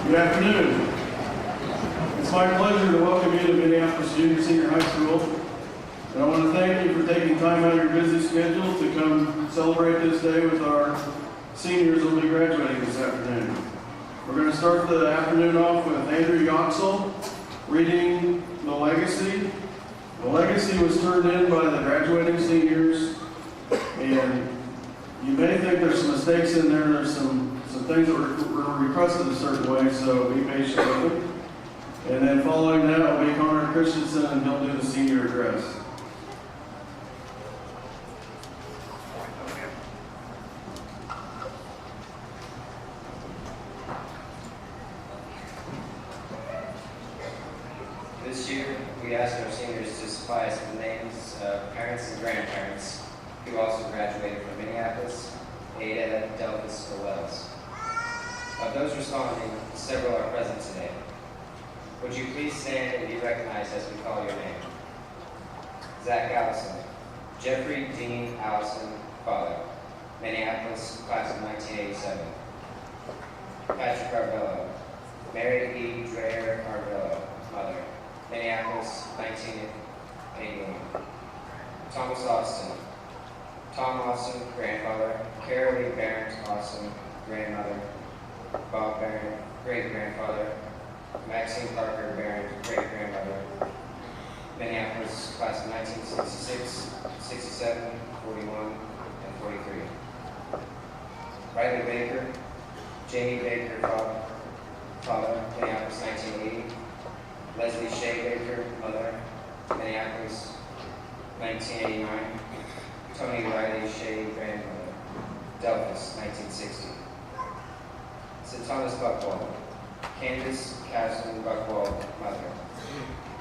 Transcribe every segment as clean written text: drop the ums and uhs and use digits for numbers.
Good afternoon. It's my pleasure to welcome you to Minneapolis Junior Senior High School. And I want to thank you for taking time out of your busy schedule to come celebrate this day with our seniors who will be graduating this afternoon. We're going to start the afternoon off with Andrew Yoxel reading The Legacy. The Legacy was turned in by the graduating seniors, and you may think there's some mistakes in there. There's some things that were requested a certain way, so be patient with it. And then following that will be Connor Christensen, and he'll do the senior address. This year, we asked our seniors to supply us with names of parents and grandparents who also graduated from Minneapolis, Ada, Delphus, or Wells. Of those responding, several are present today. Would you please stand and be recognized as we call your name? Zach Allison, Jeffrey Dean Allison, father, Minneapolis, class of 1987. Patrick Arvello, Mary E. Dreyer Arvello, mother, Minneapolis, 1981. Thomas Austin, Tom Austin, grandfather, Carolee Barrett Austin, grandmother, Bob Barrett, great-grandfather, Maxine Parker Barrett, great-grandmother, Minneapolis, class of 1966, 67, 41, and 43. Riley Baker, Jamie Baker, father, Minneapolis, 1980. Leslie Shea Baker, mother, Minneapolis, 1989. Tony Riley Shea, grandmother, Delphus, 1960. St. Thomas Buckwald, Candace Caston Buckwald, mother,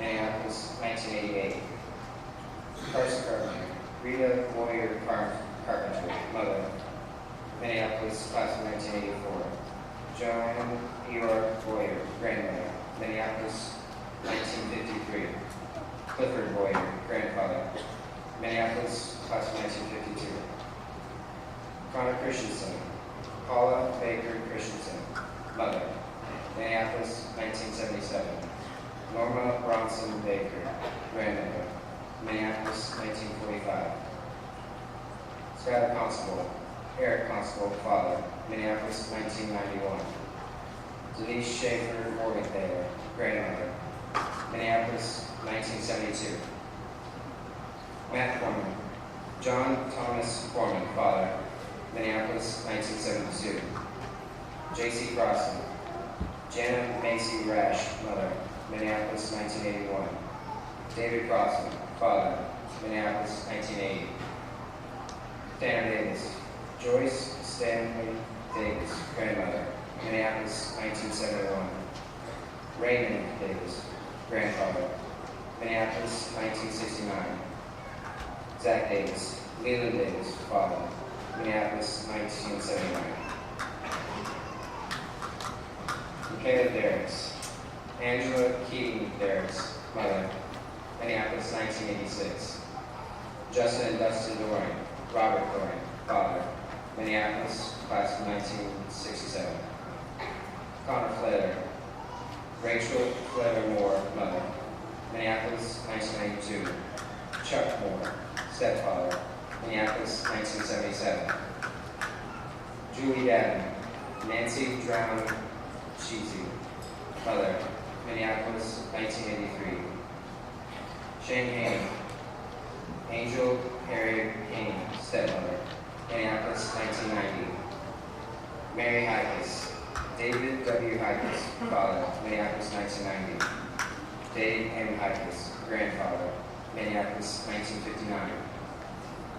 Minneapolis, 1988. Carson Carpenter, Rita Boyer Carpenter, mother, Minneapolis, class of 1984. Joan Eeyore Boyer, grandmother, Minneapolis, 1953. Clifford Boyer, grandfather, Minneapolis, class of 1952. Connor Christensen, Paula Baker Christensen, mother, Minneapolis, 1977. Norma Bronson Baker, grandmother, Minneapolis, 1945. Skylar Constable, Eric Constable, father, Minneapolis, 1991. Denise Schaefer Morgenthaler, grandmother, Minneapolis, 1972. Matt Foreman, John Thomas Foreman, father, Minneapolis, 1972. J.C. Crossan, Jana Macy Rash, mother, Minneapolis, 1981. David Crossan, father, Minneapolis, 1980. Tanner Davis, Joyce Stanley Davis, grandmother, Minneapolis, 1971. Raymond Davis, grandfather, Minneapolis, 1969. Zach Davis, Leland Davis, father, Minneapolis, 1979. Michaela Derricks, Angela Keaton Derricks, mother, Minneapolis, 1986. Justin and Dustin Doran, Robert Doran, father, Minneapolis, class of 1967. Connor Flatter, Rachel Flatter Moore, mother, Minneapolis, 1992. Chuck Moore, stepfather, Minneapolis, 1977. Julie Dadden, Nancy Drown Cheesy, mother, Minneapolis, 1983. Shane Hayne, Angel Harriet Hayne, stepmother, Minneapolis, 1990. Mary Hikus, David W. Hikus, father, Minneapolis, 1990. Dave M. Hikus, grandfather, Minneapolis, 1959.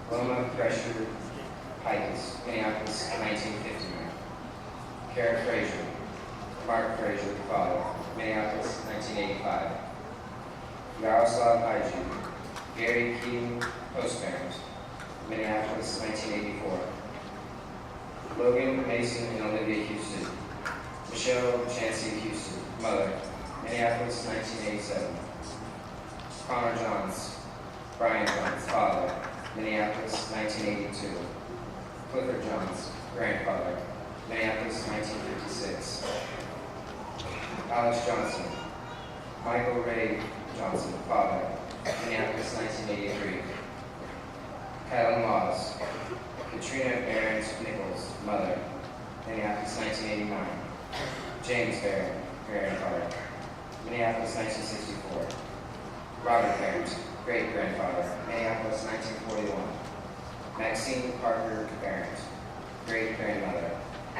Loma Pressure Hikus, Minneapolis, 1959. Kara Frazier, Mark Frazier, father, Minneapolis, 1985. Yaroslav Iju, Gary Keaton, postparent, Minneapolis, 1984. Logan Mason and Olivia Houston. Michelle Chancey Houston, mother, Minneapolis, 1987. Connor Johns, Brian Johns, father, Minneapolis, 1982. Clifford Johns, grandfather, Minneapolis, 1956. Alex Johnson. Michael Ray Johnson, father, Minneapolis, 1983. Kyla Moss. Katrina Behrens Nichols, mother, Minneapolis, 1989. James Barron, grandfather, Minneapolis, 1964. Robert Behrens, great-grandfather, Minneapolis, 1941. Maxine Parker Behrens, great-grandmother,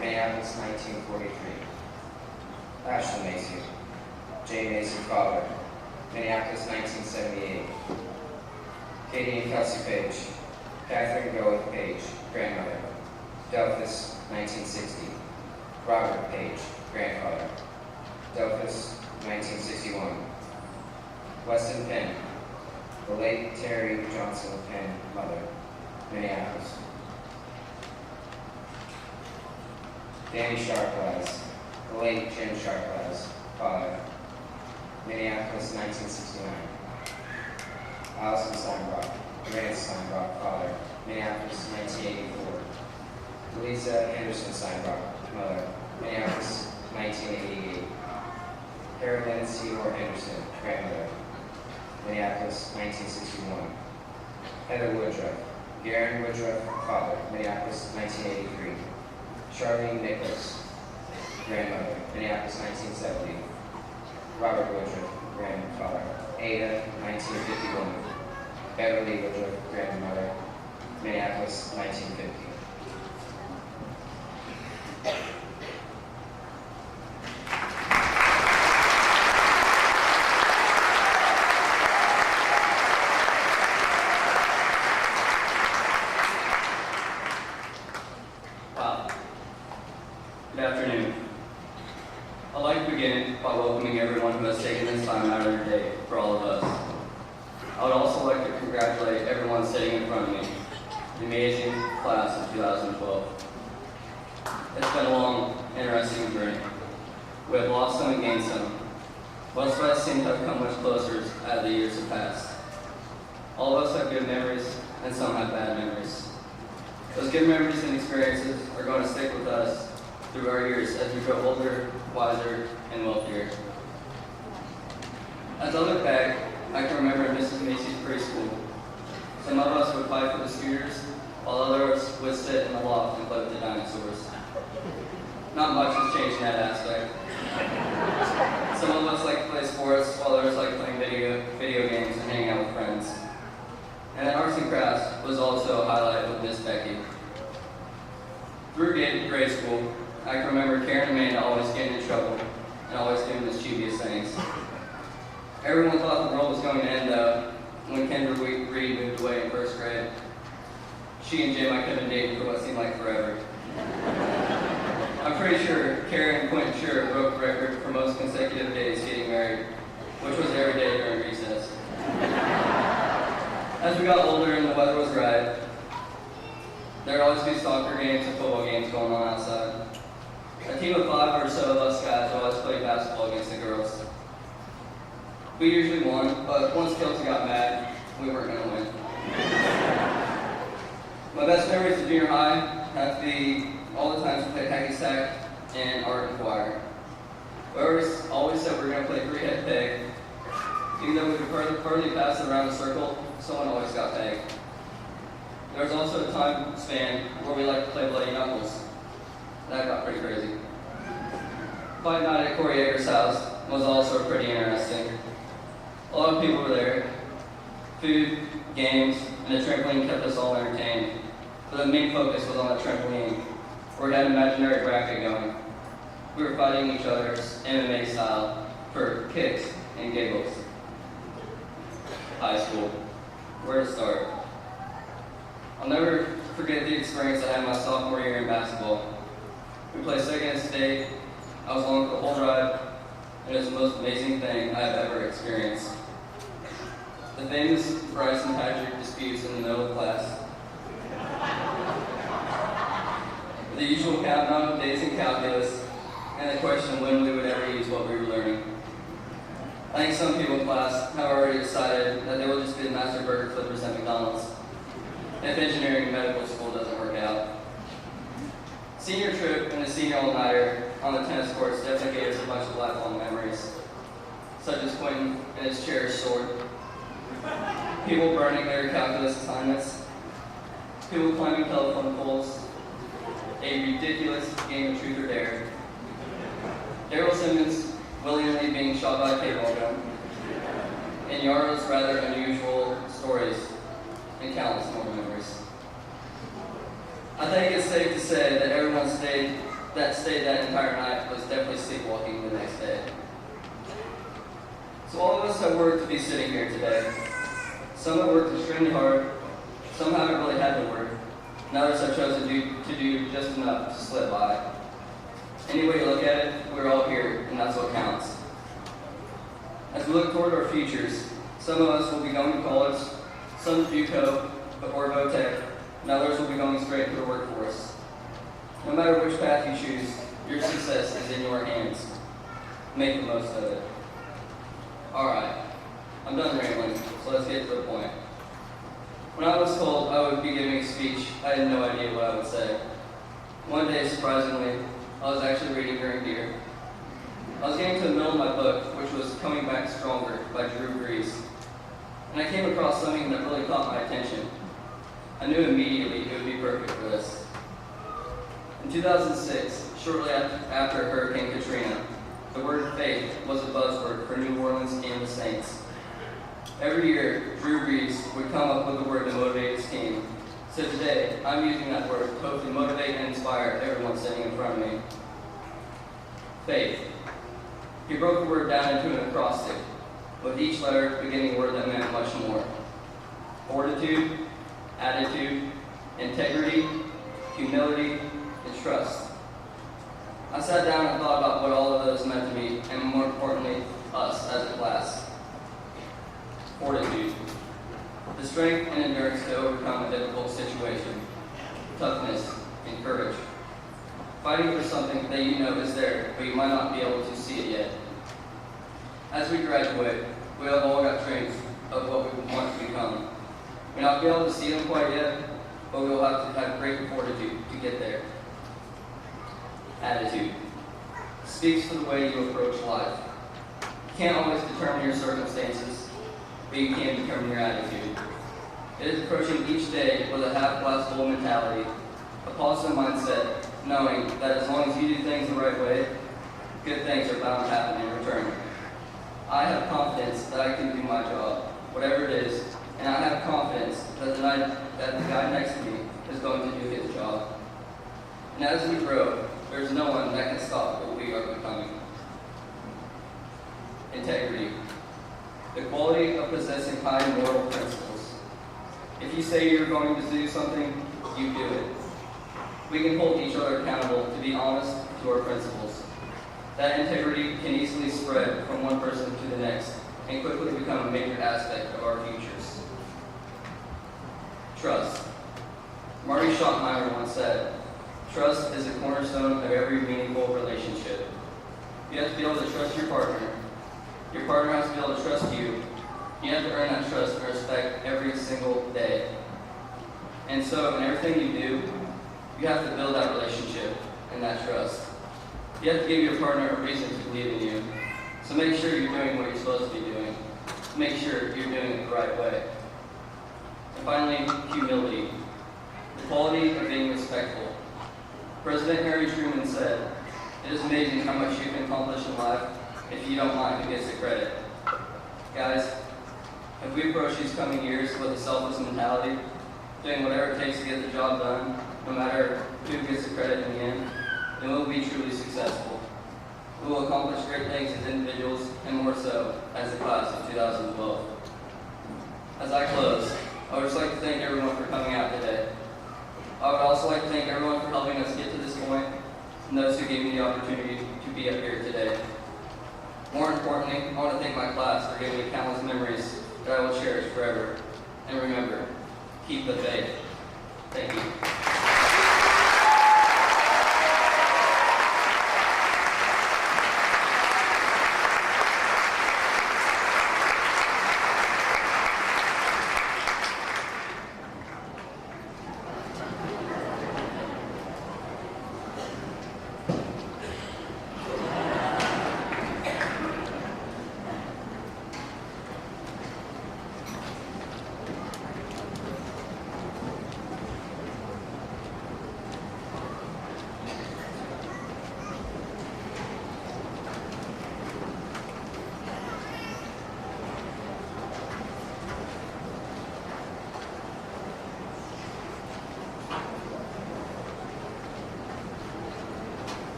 Minneapolis, 1943. Ashley Macy, Jay Macy, father, Minneapolis, 1978. Katie and Kelsey Page, Catherine Goeth Page, grandmother, Delphus, 1960. Robert Page, grandfather, Delphus, 1961. Weston Penn, the late Terry Johnson Penn, mother, Minneapolis. Danny Sharplaz, the late Jim Sharplaz, father, Minneapolis, 1969. Allison Steinbrock, Grant Steinbrock, father, Minneapolis, 1984. Lisa Henderson Steinbrock, mother, Minneapolis, 1988. Carolyn Seymour Henderson, grandmother, Minneapolis, 1961. Heather Woodruff, Garen Woodruff, father, Minneapolis, 1983. Charlene Nichols, grandmother, Minneapolis, 1970. Robert Woodruff, grandfather, Ada, 1951. Beverly Woodruff, grandmother, Minneapolis, 1950. Wow. Good afternoon. I'd like to begin by welcoming everyone who has taken this time out of their day for all of us. I would also like to congratulate everyone sitting in front of me, the amazing class of 2012. It's been a long, interesting journey. We have lost some and gained some. Most of us seem to have come much closer as the years have passed. All of us have good memories, and some have bad memories. Those good memories and experiences are going to stick with us through our years as we grow older, wiser, and wealthier. As I look back, I can remember Mrs. Macy's preschool. Some of us would fight for the scooters, while others would sit in the loft and play with the dinosaurs. Not much has changed in that aspect. Some of us like to play sports, while others like playing video games and hanging out with friends. And then arts and crafts was also a highlight with Miss Becky. Through grade school, I can remember Karen and Amanda always getting in trouble and always doing mischievous things. Everyone thought the world was going to end though when Kendra Reed moved away in first grade. She and Jim I could have been dating for what seemed like forever. I'm pretty sure Karen and Quentin Sure broke the record for most consecutive days getting married, which was every day during recess. As we got older and the weather was right, there would always be soccer games and football games going on outside. A team of 5 or so of us guys would always play basketball against the girls. We usually won, but once Kelsey got mad, we weren't going to win. My best memories of junior high have to be all the times we played hacky sack and art and choir. We always said we were going to play 3-head peg. Even though we could hardly pass it around the circle, someone always got pegged. There was also a time span where we liked to play bloody knuckles. That got pretty crazy. Fight night at Corey Yeager's house was also pretty interesting. A lot of people were there. Food, games, and a trampoline kept us all entertained. But the main focus was on the trampoline, where we had an imaginary bracket going. We were fighting each other's MMA style for kicks and giggles. High school. Where to start? I'll never forget the experience I had my sophomore year in basketball. We played second in state. I was along for the whole drive, and it was the most amazing thing I've ever experienced. The famous Bryce and Patrick disputes in the middle of class. The usual countdown of days in calculus, and the question when we would ever use what we were learning. I think some people in class have already decided that they will just be the master burger flippers at McDonald's if engineering and medical school doesn't work out. Senior trip and a senior all-nighter on the tennis courts definitely gave us a bunch of lifelong memories, such as Quentin and his cherished sword, people burning their calculus assignments, people climbing telephone poles, a ridiculous game of truth or dare, Daryl Simmons willingly being shot by a paintball gun, and Yara's rather unusual stories, and countless more memories. I think it's safe to say that everyone stayed that entire night was definitely sleepwalking the next day. So all of us have worked to be sitting here today. Some have worked extremely hard, some haven't really had to work, and others have chosen to do just enough to slip by. Any way you look at it, we're all here, and that's what counts. As we look toward our futures, some of us will be going to college, some to BUCO or VOTEC, and others will be going straight to the workforce. No matter which path you choose, your success is in your hands. Make the most of it. Alright, I'm done rambling, so let's get to the point. When I was told I would be giving a speech, I had no idea what I would say. One day, surprisingly, I was actually reading during beer. I was getting to the middle of my book, which was Coming Back Stronger by Drew Brees. And I came across something that really caught my attention. I knew immediately it would be perfect for this. In 2006, shortly after Hurricane Katrina, the word faith was a buzzword for New Orleans and the Saints. Every year, Drew Brees would come up with a word to motivate his team. So today, I'm using that word to hopefully motivate and inspire everyone sitting in front of me. Faith. He broke the word down into an acrostic, with each letter beginning a word that meant much more. Fortitude, attitude, integrity, humility, and trust. I sat down and thought about what all of those meant to me, and more importantly, us as a class. Fortitude. The strength and endurance to overcome a difficult situation. Toughness and courage. Fighting for something that you know is there, but you might not be able to see it yet. As we graduate, we have all got dreams of what we want to become. We may not be able to see them quite yet, but we will have to have great fortitude to get there. Attitude. Speaks to the way you approach life. You can't always determine your circumstances, but you can determine your attitude. It is approaching each day with a half-glass full mentality, a positive mindset, knowing that as long as you do things the right way, good things are bound to happen in return. I have confidence that I can do my job, whatever it is, and I have confidence that the guy next to me is going to do his job. And as we grow, there's no one that can stop what we are becoming. Integrity. The quality of possessing high moral principles. If you say you're going to do something, you do it. We can hold each other accountable to be honest to our principles. That integrity can easily spread from one person to the next and quickly become a major aspect of our futures. Trust. Marty Schottenheimer once said, "Trust is the cornerstone of every meaningful relationship." You have to be able to trust your partner. Your partner has to be able to trust you. You have to earn that trust and respect every single day. And so, in everything you do, you have to build that relationship and that trust. You have to give your partner a reason to believe in you. So make sure you're doing what you're supposed to be doing. Make sure you're doing it the right way. And finally, humility. The quality of being respectful. President Harry Truman said, "It is amazing how much you can accomplish in life if you don't mind who gets the credit." Guys, if we approach these coming years with a selfless mentality, doing whatever it takes to get the job done, no matter who gets the credit in the end, then we'll be truly successful. We will accomplish great things as individuals, and more so as the class of 2012. As I close, I would just like to thank everyone for coming out today. I would also like to thank everyone for helping us get to this point, and those who gave me the opportunity to be up here today. More importantly, I want to thank my class for giving me countless memories that I will cherish forever. And remember, keep the faith. Thank you.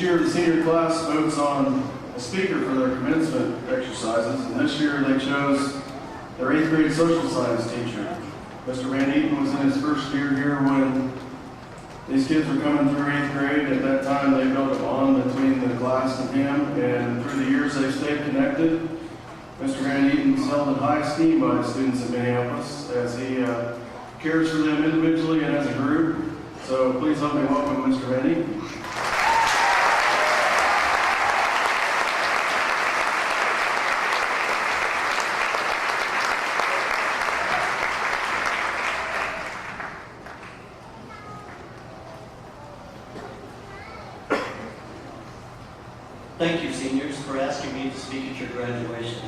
year, the senior class votes on a speaker for their commencement exercises, and this year they chose their 8th grade social science teacher. Mr. Van Eaton was in his first year here when these kids were coming through 8th grade. At that time, they built a bond between the class and him, and through the years they've stayed connected. Mr. Van Eaton is held in high esteem by the students in Minneapolis as he cares for them individually and as a group. So please help me welcome Mr. Van Eaton. Thank you, seniors, for asking me to speak at your graduation.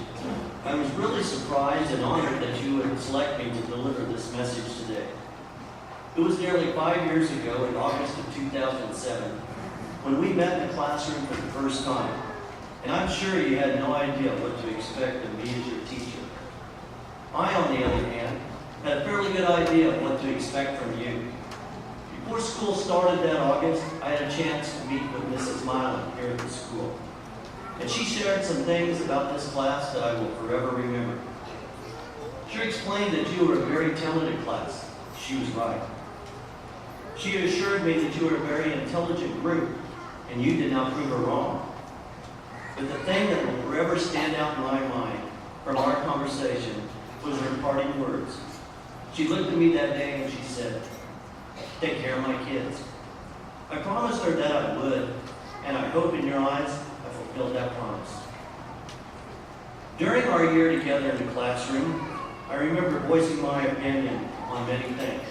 I was really surprised and honored that you would select me to deliver this message today. It was nearly 5 years ago, in August of 2007, when we met in the classroom for the first time, and I'm sure you had no idea what to expect of me as your teacher. I, on the other hand, had a fairly good idea of what to expect from you. Before school started that August, I had a chance to meet with Mrs. Milan here at the school. And she shared some things about this class that I will forever remember. She explained that you were a very talented class. She was right. She assured me that you were a very intelligent group, and you did not prove her wrong. But the thing that will forever stand out in my mind from our conversation was her parting words. She looked at me that day and she said, "Take care of my kids." I promised her that I would, and I hope in your eyes I fulfilled that promise. During our year together in the classroom, I remember voicing my opinion on many things.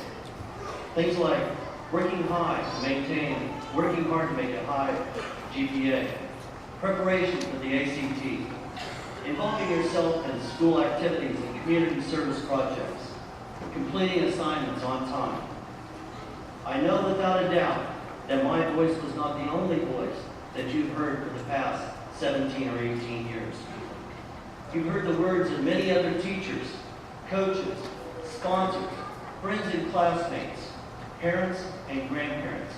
Things like working hard to make a high GPA, preparation for the ACT, involving yourself in school activities and community service projects, completing assignments on time. I know without a doubt that my voice was not the only voice that you've heard for the past 17 or 18 years. You've heard the words of many other teachers, coaches, sponsors, friends and classmates, parents and grandparents,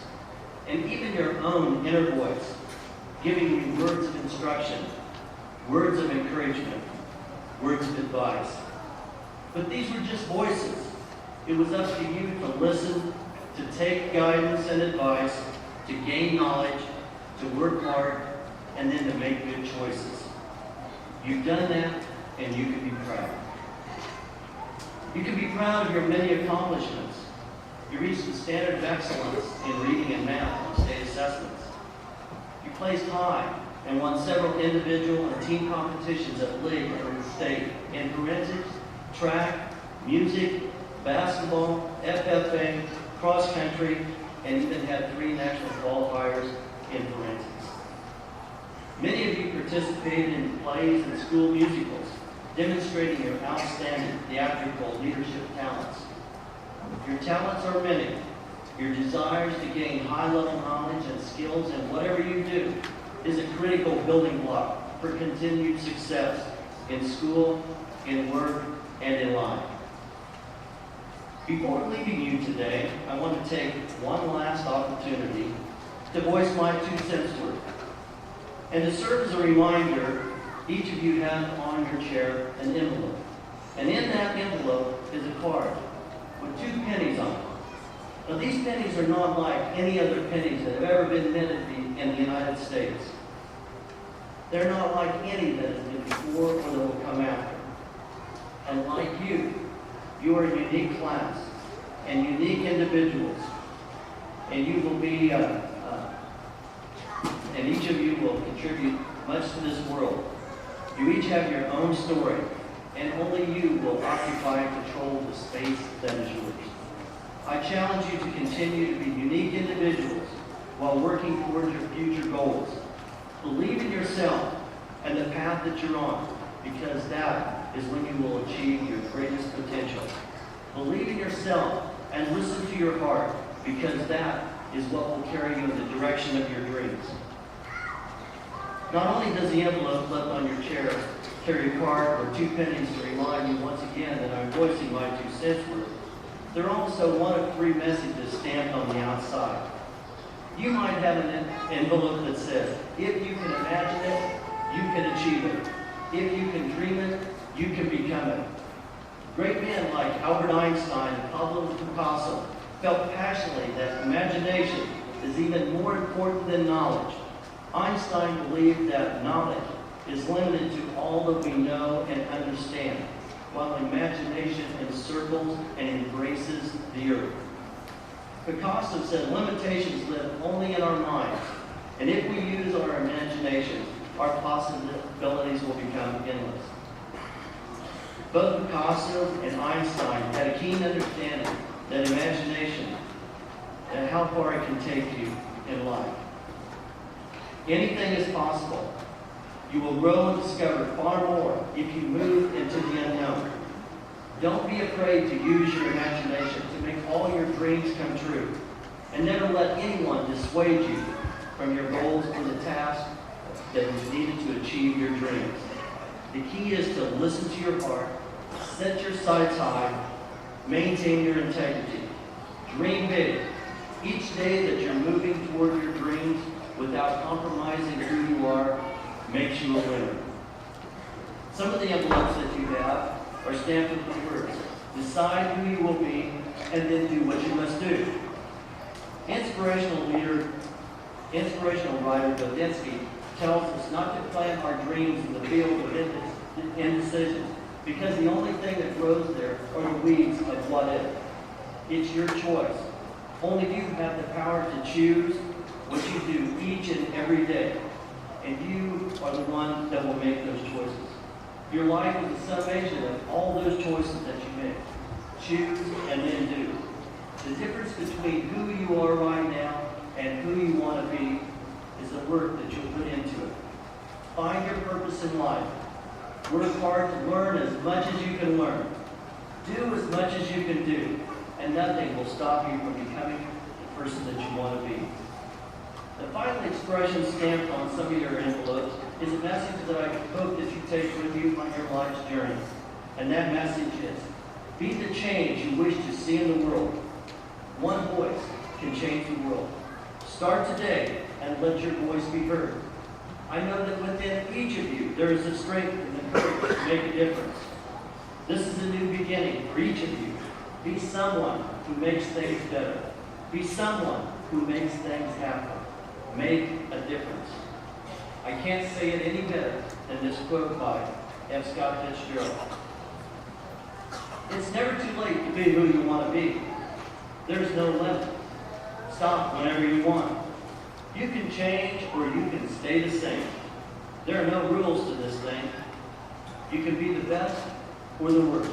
and even your own inner voice, giving you words of instruction, words of encouragement, words of advice. But these were just voices. It was up to you to listen, to take guidance and advice, to gain knowledge, to work hard, and then to make good choices. You've done that, and you can be proud. You can be proud of your many accomplishments. You reached the standard of excellence in reading and math on state assessments. You placed high and won several individual and team competitions at league and state in forensics, track, music, basketball, FFA, cross country, and even had 3 national qualifiers in forensics. Many of you participated in plays and school musicals, demonstrating your outstanding theatrical leadership talents. Your talents are many. Your desires to gain high-level knowledge and skills in whatever you do is a critical building block for continued success in school, in work, and in life. Before leaving you today, I want to take one last opportunity to voice my 2 cents worth. And to serve as a reminder, each of you has on your chair an envelope. And in that envelope is a card with 2 pennies on it. Now these pennies are not like any other pennies that have ever been minted in the United States. They're not like any that has been before or that will come after. And like you are a unique class and unique individuals. And you will be, and each of you will contribute much to this world. You each have your own story, and only you will occupy and control the space that is yours. I challenge you to continue to be unique individuals while working towards your future goals. Believe in yourself and the path that you're on, because that is when you will achieve your greatest potential. Believe in yourself and listen to your heart, because that is what will carry you in the direction of your dreams. Not only does the envelope left on your chair carry a card or 2 pennies to remind you once again that I'm voicing my 2 cents worth, there are also 1 of 3 messages stamped on the outside. You might have an envelope that says, if you can imagine it, you can achieve it. If you can dream it, you can become it. Great men like Albert Einstein and Pablo Picasso felt passionately that imagination is even more important than knowledge. Einstein believed that knowledge is limited to all that we know and understand, while imagination encircles and embraces the earth. Picasso said limitations live only in our minds, and if we use our imagination, our possibilities will become endless. Both Picasso and Einstein had a keen understanding that imagination and how far it can take you in life. Anything is possible. You will grow and discover far more if you move into the unknown. Don't be afraid to use your imagination to make all your dreams come true. And never let anyone dissuade you from your goals or the task that is needed to achieve your dreams. The key is to listen to your heart, set your sights high, maintain your integrity. Dream big. Each day that you're moving toward your dreams without compromising who you are makes you a winner. Some of the envelopes that you have are stamped with the words, decide who you will be, and then do what you must do. Inspirational writer Dodinsky tells us not to plant our dreams in the field of indecision, because the only thing that grows there are the weeds of what if. It's your choice. Only you have the power to choose what you do each and every day, and you are the one that will make those choices. Your life is a summation of all those choices that you make. Choose and then do. The difference between who you are right now and who you want to be is the work that you'll put into it. Find your purpose in life. Work hard to learn as much as you can learn. Do as much as you can do, and nothing will stop you from becoming the person that you want to be. The final expression stamped on some of your envelopes is a message that I hope that you take with you on your life's journey. And that message is, be the change you wish to see in the world. One voice can change the world. Start today and let your voice be heard. I know that within each of you there is the strength and the courage to make a difference. This is a new beginning for each of you. Be someone who makes things better. Be someone who makes things happen. Make a difference. I can't say it any better than this quote by F. Scott Fitzgerald. It's never too late to be who you want to be. There's no limit. Stop whenever you want. You can change or you can stay the same. There are no rules to this thing. You can be the best or the worst.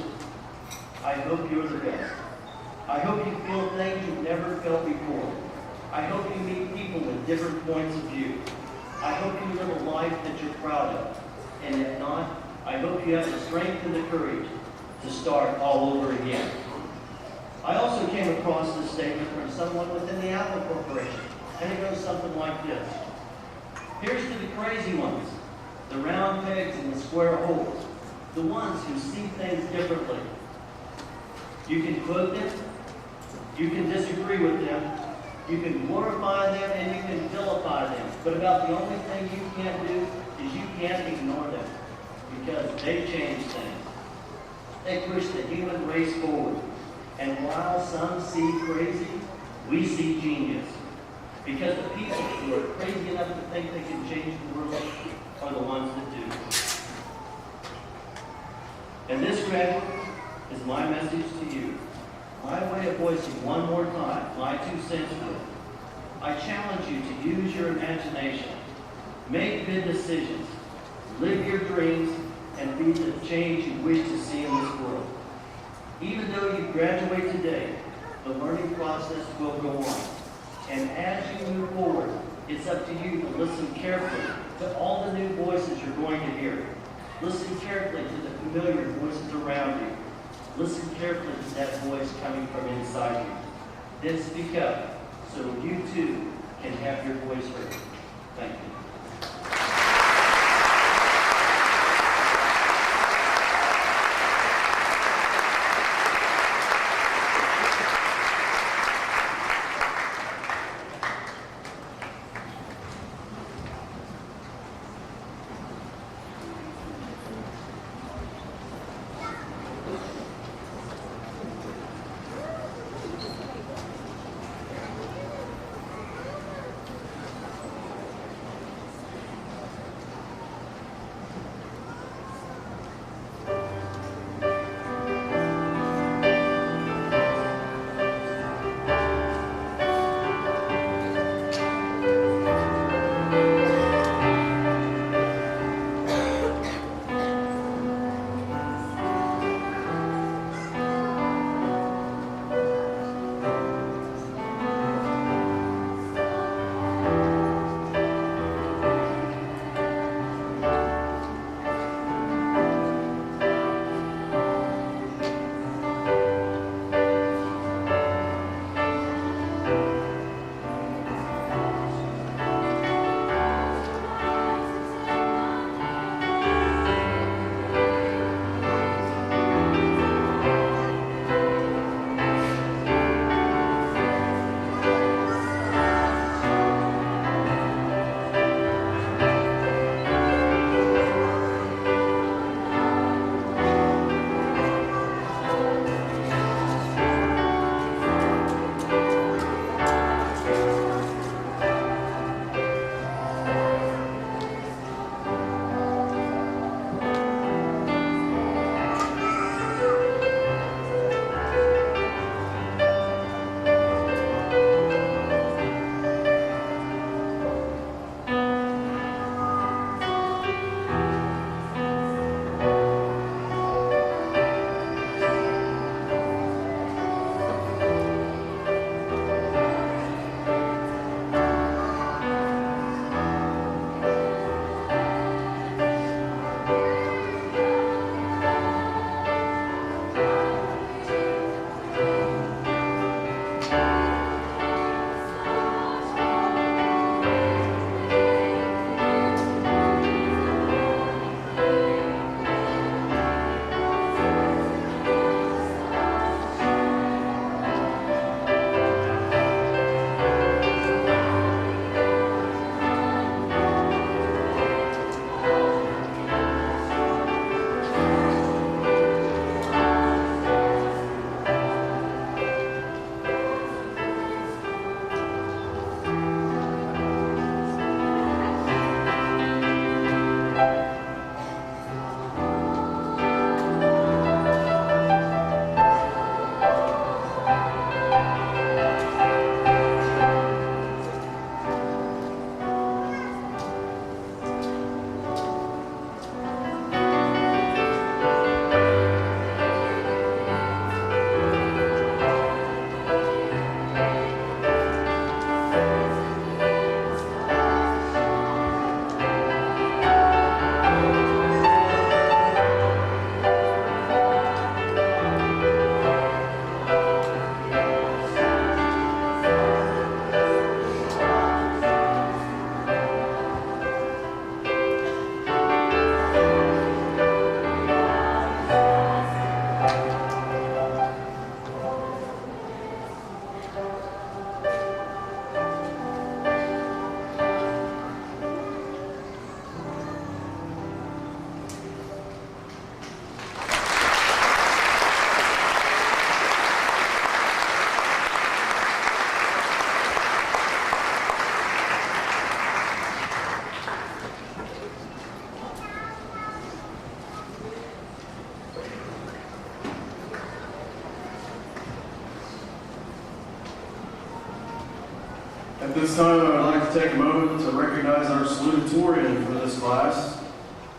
I hope you're the best. I hope you feel things you've never felt before. I hope you meet people with different points of view. I hope you live a life that you're proud of. And if not, I hope you have the strength and the courage to start all over again. I also came across this statement from someone within the Apple Corporation, and it goes something like this. Here's to the crazy ones, the round pegs in the square holes, the ones who see things differently. You can quote them, you can disagree with them, you can glorify them, and you can vilify them. But about the only thing you can't do is you can't ignore them, because they change things. They push the human race forward. And while some see crazy, we see genius. Because the people who are crazy enough to think they can change the world are the ones that do. And this, graduate, is my message to you. My way of voicing one more time my 2 cents worth. I challenge you to use your imagination. Make good decisions. Live your dreams and be the change you wish to see in this world. Even though you graduate today, the learning process will go on. And as you move forward, it's up to you to listen carefully to all the new voices you're going to hear. Listen carefully to the familiar voices around you. Listen carefully to that voice coming from inside you. Then speak up so you too can have your voice heard. Thank you. At this time, I would like to take a moment to recognize our salutatorian for this class.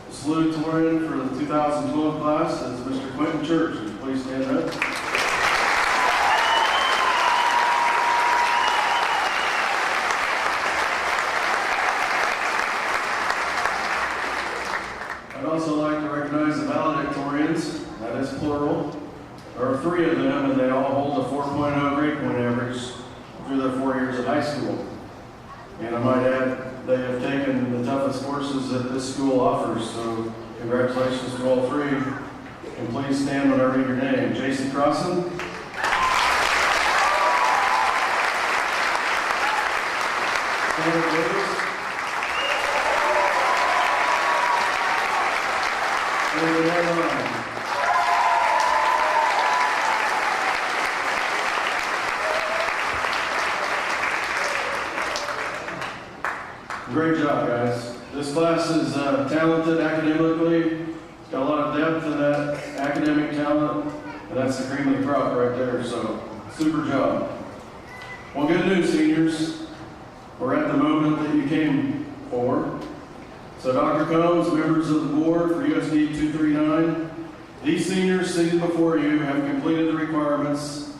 The salutatorian for the 2012 class is Mr. Quentin Church. Please stand up. I'd also like to recognize the valedictorians, that is plural. There are 3 of them, and they all hold a 4.0 grade point average through their 4 years of high school. And I might add, they have taken the toughest courses that this school offers, so congratulations to all 3. And please stand when I read your name. J.C. Crossan. Tanner Davis. And Renee Lyon. Great job, guys. This class is talented academically. It's got a lot of depth in that academic talent, and that's the cream of the crop right there, so super job. Well, good news, seniors. We're at the moment that you came for. So Dr. Combs, members of the board for USD 239, these seniors seated before you have completed the requirements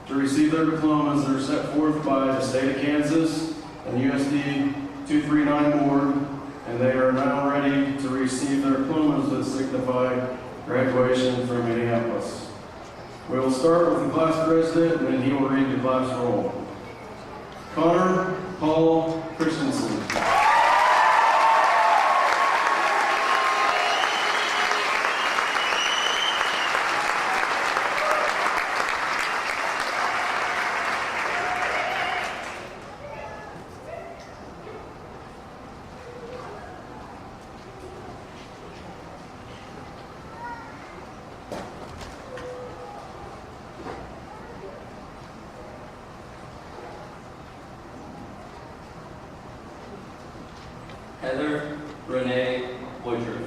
to receive their diplomas that are set forth by the state of Kansas and USD 239 board, and they are now ready to receive their diplomas that signify graduation from Minneapolis. We will start with the class president, and then he will read the class roll. Connor Paul Christensen. Heather Renee Woodruff.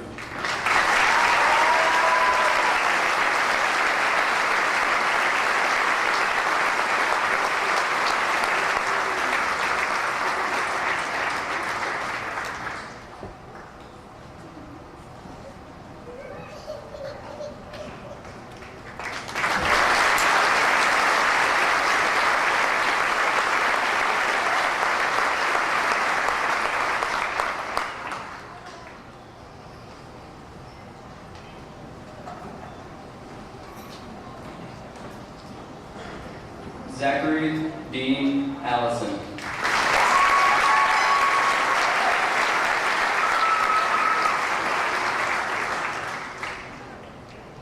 Zachary Dean Allison.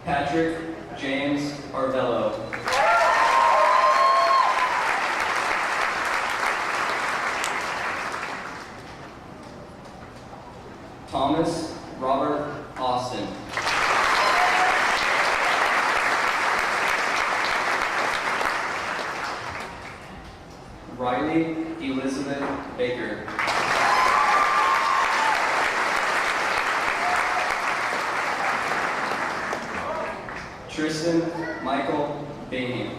Patrick James Arvello. Thomas Robert Austin. Riley Elizabeth Baker. Tristan Michael Bainey.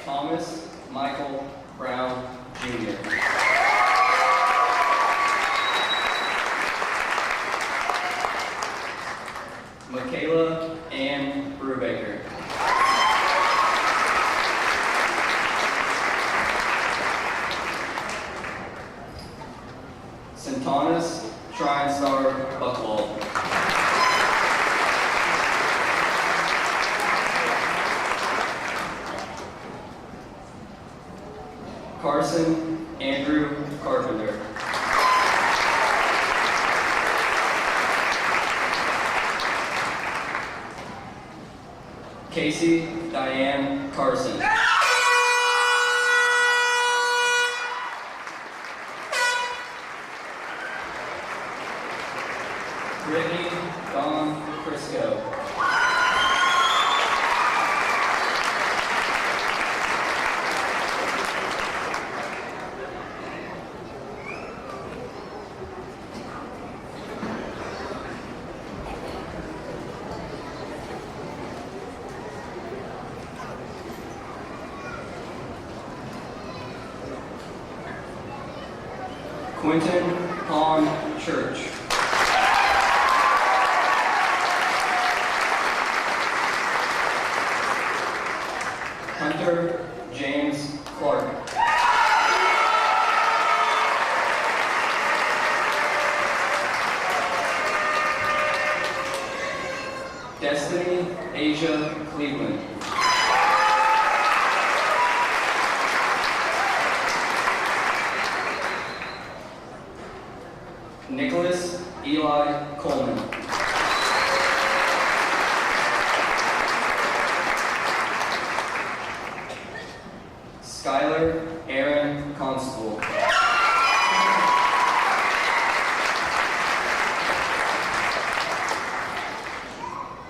Thomas Michael Brown Jr. Michaela Ann Brubaker. Santanas TriStar Buckwald. Carson Andrew Carpenter. Casey Diane Carson. Brittany Dawn Crisco. Quentin Pond Church. Hunter James Clark. Destiny Asia Cleveland. Nicholas Eli Coleman. Skylar Aaron Constable.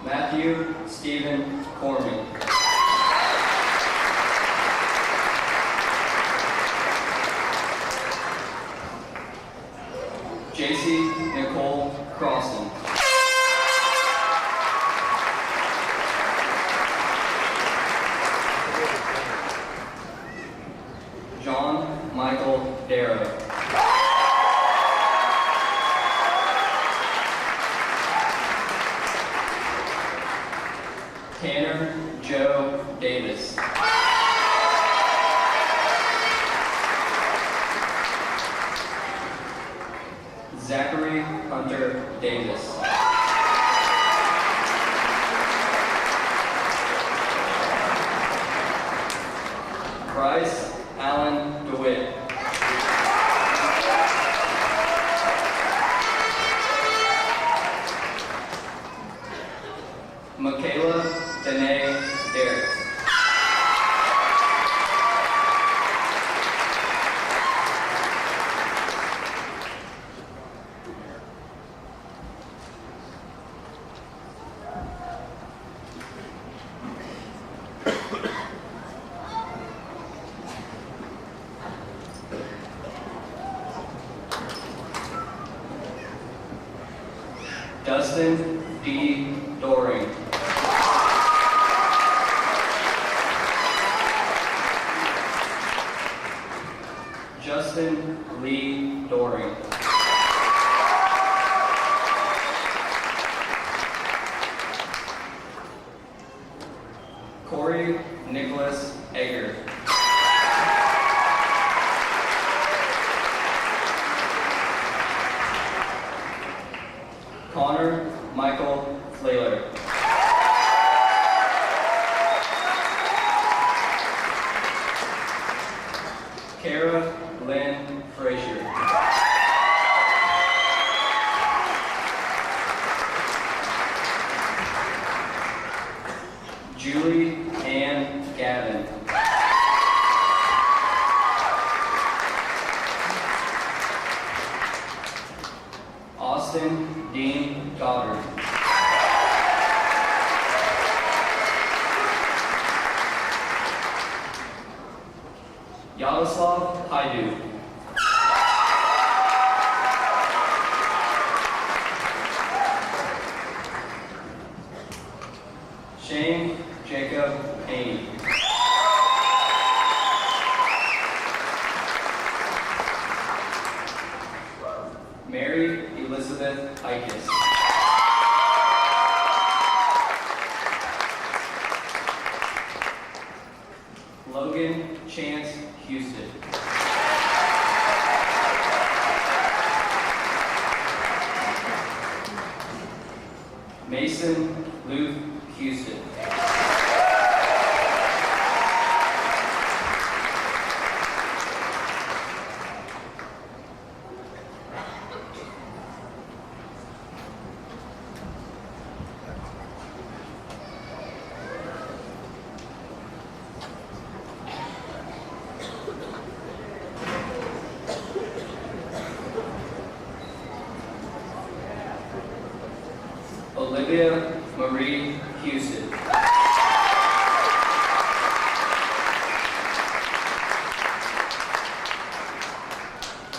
Matthew Stephen Corman. JC Nicole Crossan. John Michael Darrow. Tanner Joe Davis. Zachary Hunter Davis. Bryce Allen DeWitt. Michaela Danae Derricks. Dustin D. Doring. Justin Lee Doring. Corey Nicholas Egger. Connor Michael Flaler. Kara Lynn Frazier. Julie Ann Gavin. Austin Dean Goddard. Yaroslav Haidu. Shane Jacob Haney. Mary Elizabeth Ickes. Logan Chance Houston. Mason Luke Houston. Olivia Marie Houston.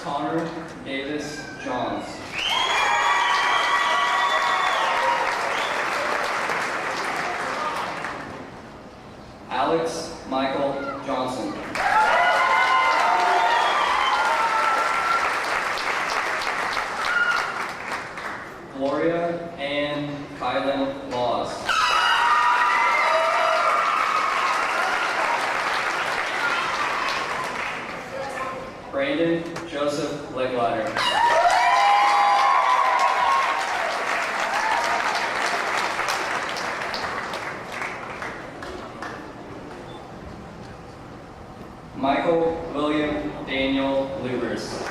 Connor Davis Johns. Alex Michael Johnson. Gloria Ann Kylan Laws. Brandon Joseph Legleiter. Michael William Daniel Lubers.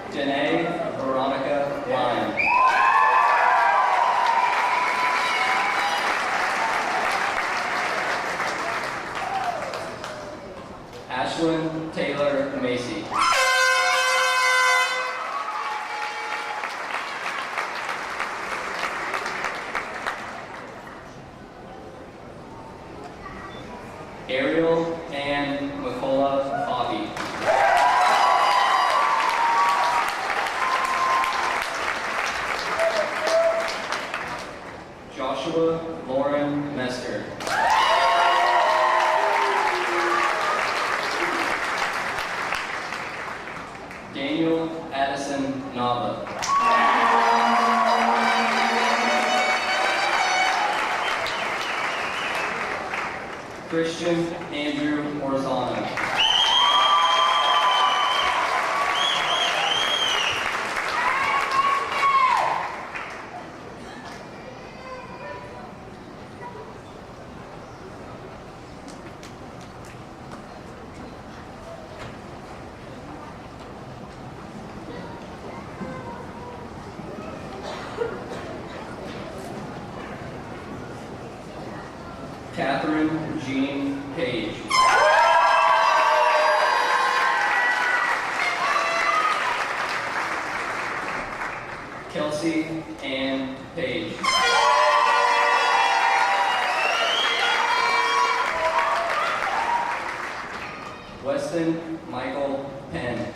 Danae Veronica Lyon. Ashlyn Taylor Macy. Ariel Ann McCullough Bobby. Joshua Lauren Mester. Daniel Addison Nava. Christian Andrew Orzano. Catherine Jean Page. Kelsey Ann Page. Weston Michael Penn.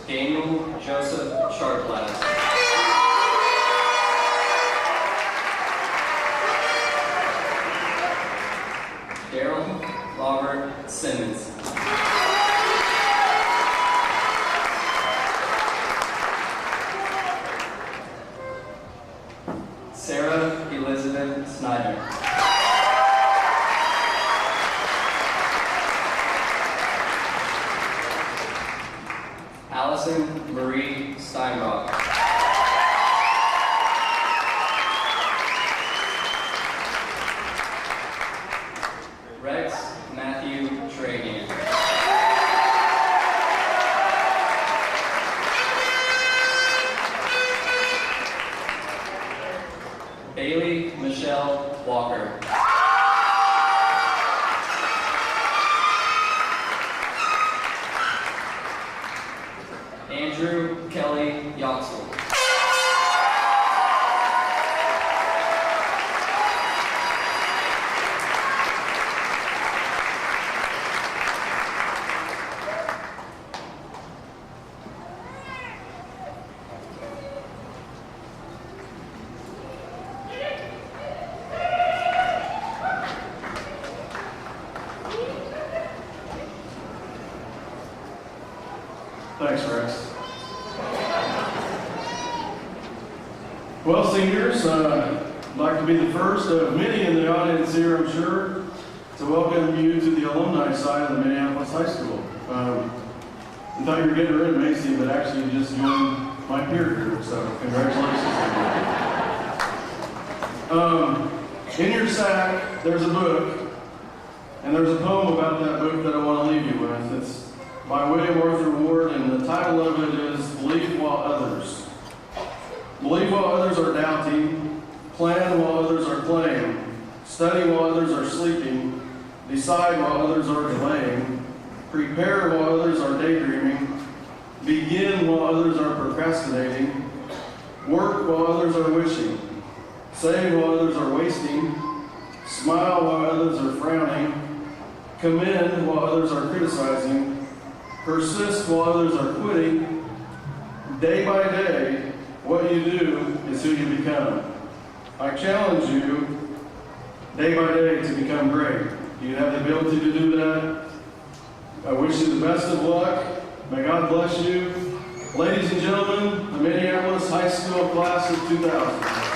Daniel Joseph Sharplas. Daryl Robert Simmons. Sarah Elizabeth Snyder. Allison Marie Steinbach. Rex Matthew Tragan. Bailey Michelle Walker. Andrew Kelly Yoxel. Thanks, Rex. Well, seniors, I'd like to be the first of many in the audience here, I'm sure, to welcome you to the alumni side of the Minneapolis High School. I thought you were getting rid of Macy, but actually you just joined my peer group, so congratulations. In your sack, there's a book, and there's a poem about that book that I want to leave you with. It's by William Arthur Ward, and the title of it is Believe While Others. Believe while others are doubting, plan while others are playing, study while others are sleeping, decide while others are delaying, prepare while others are daydreaming, begin while others are procrastinating, work while others are wishing, save while others are wasting, smile while others are frowning, commend while others are criticizing, persist while others are quitting, day by day, What you do is who you become. I challenge you day by day to become great. You have the ability to do that. I wish you the best of luck. May God bless you. Ladies and gentlemen, the Minneapolis High School class of 2000.